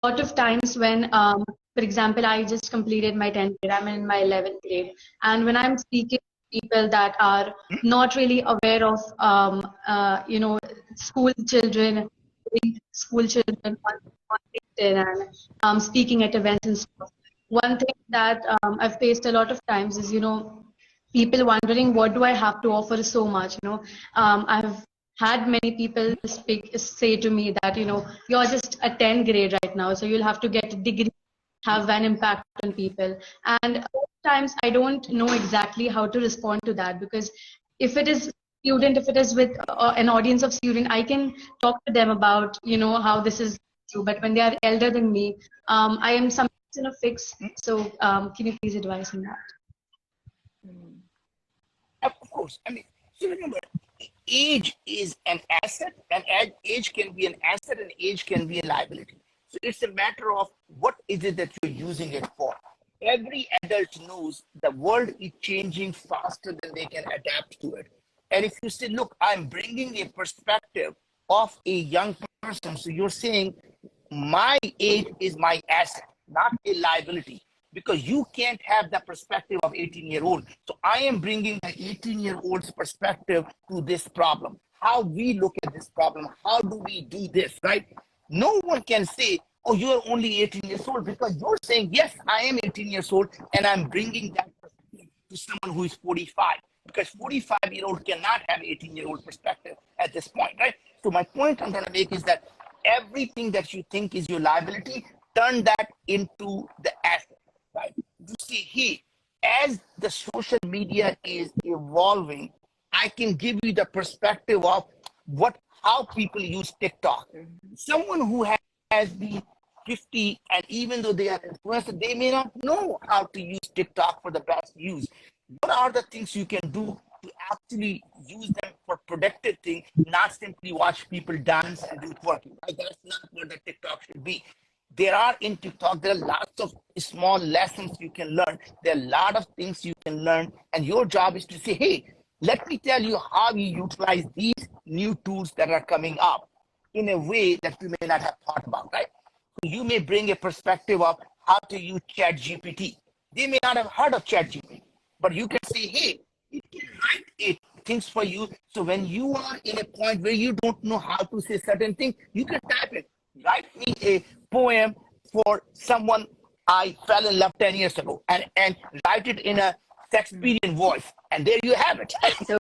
lot of times when, for example, I just completed my 10th grade, I'm in my 11th grade, and when I'm speaking to people that are not really aware of, school children, school children on LinkedIn and speaking at events and stuff. One thing that I've faced a lot of times is, people wondering what do I have to offer so much. I've had many people say to me that, you're just a 10th grade right now, so you'll have to get a degree, have an impact on people. And sometimes I don't know exactly how to respond to that, because if it is if it is with an audience of student, I can talk to them about, how this is true. But when they are elder than me, I am sometimes in a fix. So can you please advise on that? Of course. I mean, so remember, age is an asset, and age can be an asset, and age can be a liability. So it's a matter of what is it that you're using it for. Every adult knows the world is changing faster than they can adapt to it. And if you say, look, I'm bringing a perspective of a young person, so you're saying my age is my asset, not a liability, because you can't have the perspective of 18-year-old. So I am bringing the 18-year-old's perspective to this problem. How we look at this problem, how do we do this, right? No one can say, oh, you're only 18 years old, because you're saying, yes, I am 18 years old, and I'm bringing that perspective to someone who is 45, because 45-year-old cannot have 18-year-old perspective at this point, right? So my point I'm trying to make is that everything that you think is your liability, turn that into the asset, right? You see, as the social media is evolving, I can give you the perspective of how people use TikTok. Someone who has been 50, and even though they are influenced, they may not know how to use TikTok for the best use. What are the things you can do to actually use them for productive things, not simply watch people dance and do twerking, right? That's not what the TikTok should be. There are in TikTok, there are lots of small lessons you can learn. There are a lot of things you can learn. And your job is to say, hey, let me tell you how you utilize these new tools that are coming up in a way that you may not have thought about, right? So you may bring a perspective of how to use ChatGPT. They may not have heard of ChatGPT, but you can say, hey, it can write things for you. So when you are in a point where you don't know how to say certain things, you can type it. Write me a poem for someone I fell in love 10 years ago, and write it in a Shakespearean voice. And there you have it. So